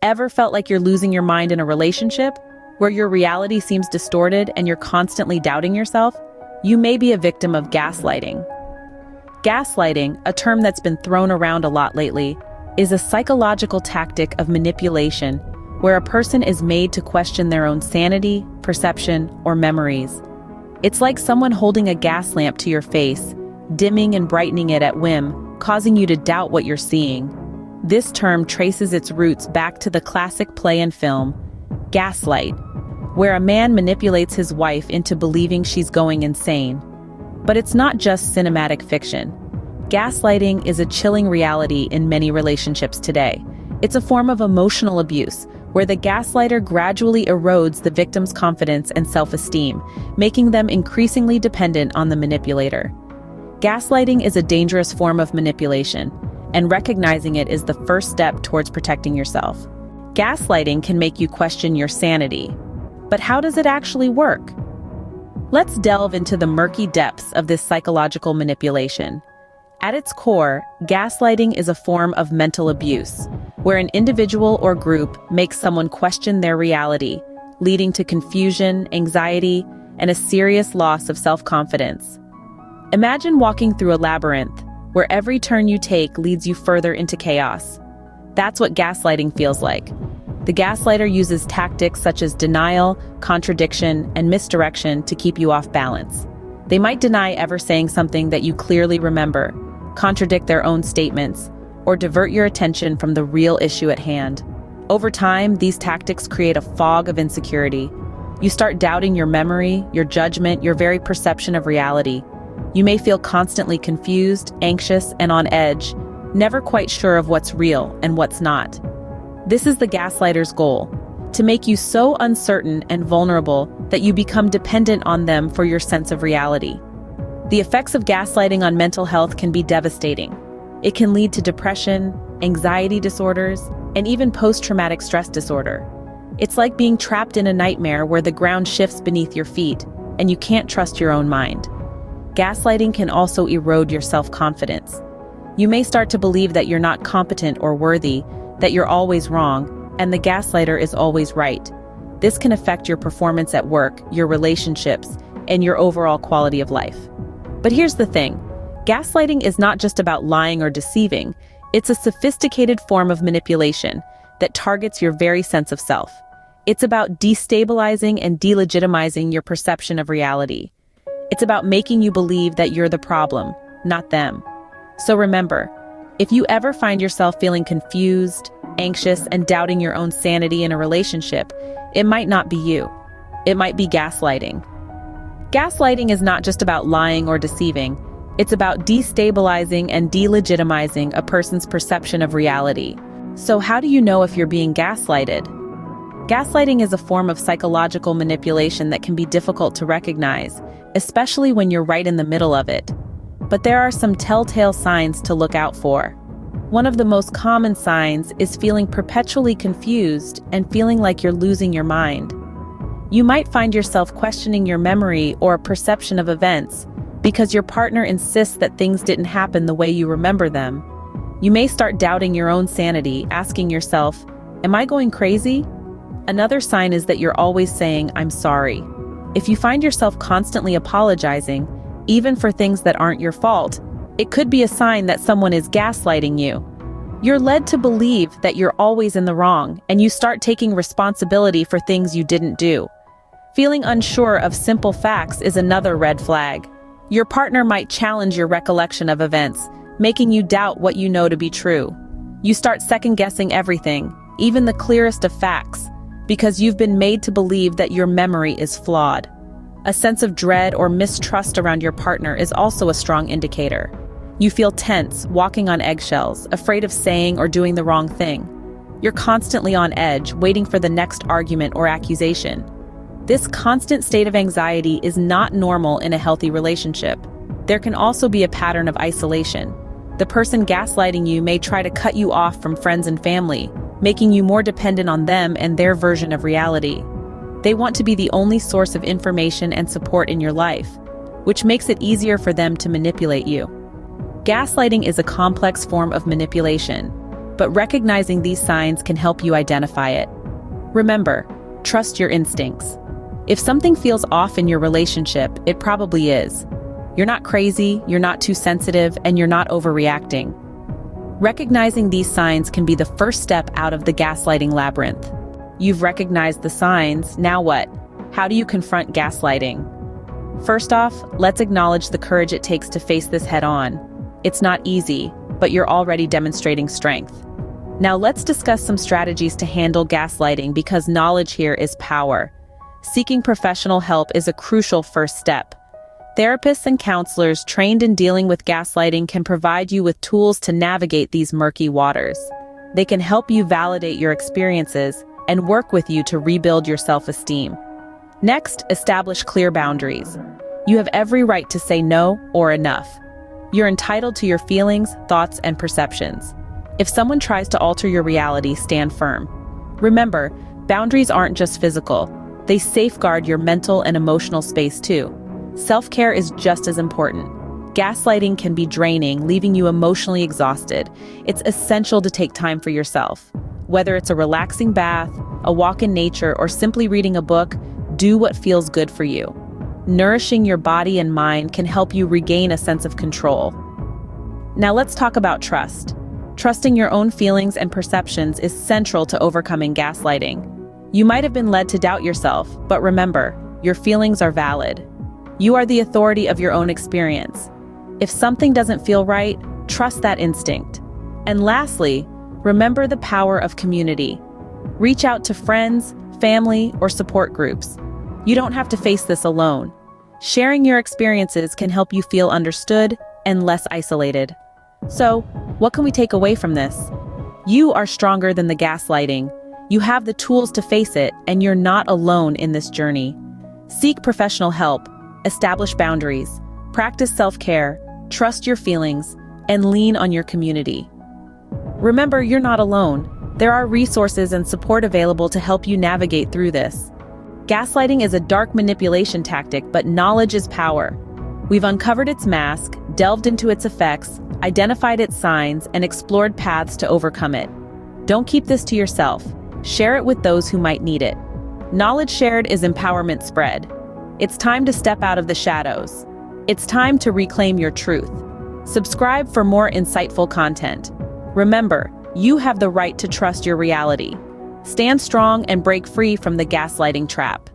Ever felt like you're losing your mind in a relationship, where your reality seems distorted and you're constantly doubting yourself? You may be a victim of gaslighting. Gaslighting, a term that's been thrown around a lot lately, is a psychological tactic of manipulation where a person is made to question their own sanity, perception, or memories. It's like someone holding a gas lamp to your face, dimming and brightening it at whim, causing you to doubt what you're seeing. This term traces its roots back to the classic play and film, Gaslight, where a man manipulates his wife into believing she's going insane. But it's not just cinematic fiction. Gaslighting is a chilling reality in many relationships today. It's a form of emotional abuse, where the gaslighter gradually erodes the victim's confidence and self-esteem, making them increasingly dependent on the manipulator. Gaslighting is a dangerous form of manipulation, and recognizing it is the first step towards protecting yourself. Gaslighting can make you question your sanity. But how does it actually work? Let's delve into the murky depths of this psychological manipulation. At its core, gaslighting is a form of mental abuse, where an individual or group makes someone question their reality, leading to confusion, anxiety, and a serious loss of self-confidence. Imagine walking through a labyrinth, where every turn you take leads you further into chaos. That's what gaslighting feels like. The gaslighter uses tactics such as denial, contradiction, and misdirection to keep you off balance. They might deny ever saying something that you clearly remember, contradict their own statements, or divert your attention from the real issue at hand. Over time, these tactics create a fog of insecurity. You start doubting your memory, your judgment, your very perception of reality. You may feel constantly confused, anxious, and on edge, never quite sure of what's real and what's not. This is the gaslighter's goal, to make you so uncertain and vulnerable that you become dependent on them for your sense of reality. The effects of gaslighting on mental health can be devastating. It can lead to depression, anxiety disorders, and even post-traumatic stress disorder. It's like being trapped in a nightmare where the ground shifts beneath your feet, and you can't trust your own mind. Gaslighting can also erode your self-confidence. You may start to believe that you're not competent or worthy, that you're always wrong, and the gaslighter is always right. This can affect your performance at work, your relationships, and your overall quality of life. But here's the thing. Gaslighting is not just about lying or deceiving. It's a sophisticated form of manipulation that targets your very sense of self. It's about destabilizing and delegitimizing your perception of reality. It's about making you believe that you're the problem, not them. So remember, if you ever find yourself feeling confused, anxious, and doubting your own sanity in a relationship, it might not be you. It might be gaslighting. Gaslighting is not just about lying or deceiving. It's about destabilizing and delegitimizing a person's perception of reality. So how do you know if you're being gaslighted? Gaslighting is a form of psychological manipulation that can be difficult to recognize, especially when you're right in the middle of it. But there are some telltale signs to look out for. One of the most common signs is feeling perpetually confused and feeling like you're losing your mind. You might find yourself questioning your memory or perception of events because your partner insists that things didn't happen the way you remember them. You may start doubting your own sanity, asking yourself, "Am I going crazy?" Another sign is that you're always saying, "I'm sorry." If you find yourself constantly apologizing, even for things that aren't your fault, it could be a sign that someone is gaslighting you. You're led to believe that you're always in the wrong, and you start taking responsibility for things you didn't do. Feeling unsure of simple facts is another red flag. Your partner might challenge your recollection of events, making you doubt what you know to be true. You start second-guessing everything, even the clearest of facts, because you've been made to believe that your memory is flawed. A sense of dread or mistrust around your partner is also a strong indicator. You feel tense, walking on eggshells, afraid of saying or doing the wrong thing. You're constantly on edge, waiting for the next argument or accusation. This constant state of anxiety is not normal in a healthy relationship. There can also be a pattern of isolation. The person gaslighting you may try to cut you off from friends and family, making you more dependent on them and their version of reality. They want to be the only source of information and support in your life, which makes it easier for them to manipulate you. Gaslighting is a complex form of manipulation. but recognizing these signs can help you identify it. Remember, trust your instincts. If something feels off in your relationship, it probably is. You're not crazy, you're not too sensitive, and you're not overreacting. Recognizing these signs can be the first step out of the gaslighting labyrinth. You've recognized the signs, now what? How do you confront gaslighting? First off, let's acknowledge the courage it takes to face this head-on. It's not easy, but you're already demonstrating strength. Now let's discuss some strategies to handle gaslighting because knowledge here is power. Seeking professional help is a crucial first step. Therapists and counselors trained in dealing with gaslighting can provide you with tools to navigate these murky waters. They can help you validate your experiences and work with you to rebuild your self-esteem. Next, establish clear boundaries. You have every right to say no or enough. You're entitled to your feelings, thoughts, and perceptions. If someone tries to alter your reality, stand firm. Remember, boundaries aren't just physical. They safeguard your mental and emotional space too. Self-care is just as important. Gaslighting can be draining, leaving you emotionally exhausted. It's essential to take time for yourself. Whether it's a relaxing bath, a walk in nature, or simply reading a book, do what feels good for you. Nourishing your body and mind can help you regain a sense of control. Now let's talk about trust. Trusting your own feelings and perceptions is central to overcoming gaslighting. You might have been led to doubt yourself, but remember, your feelings are valid. You are the authority of your own experience. If something doesn't feel right, trust that instinct. And lastly, remember the power of community. Reach out to friends, family, or support groups. You don't have to face this alone. Sharing your experiences can help you feel understood and less isolated. So, what can we take away from this? You are stronger than the gaslighting. You have the tools to face it, and you're not alone in this journey. Seek professional help, establish boundaries, practice self-care, trust your feelings, and lean on your community. Remember, you're not alone. There are resources and support available to help you navigate through this. Gaslighting is a dark manipulation tactic, but knowledge is power. We've uncovered its mask, delved into its effects, identified its signs, and explored paths to overcome it. Don't keep this to yourself. Share it with those who might need it. Knowledge shared is empowerment spread. It's time to step out of the shadows. It's time to reclaim your truth. Subscribe for more insightful content. Remember, you have the right to trust your reality. Stand strong and break free from the gaslighting trap.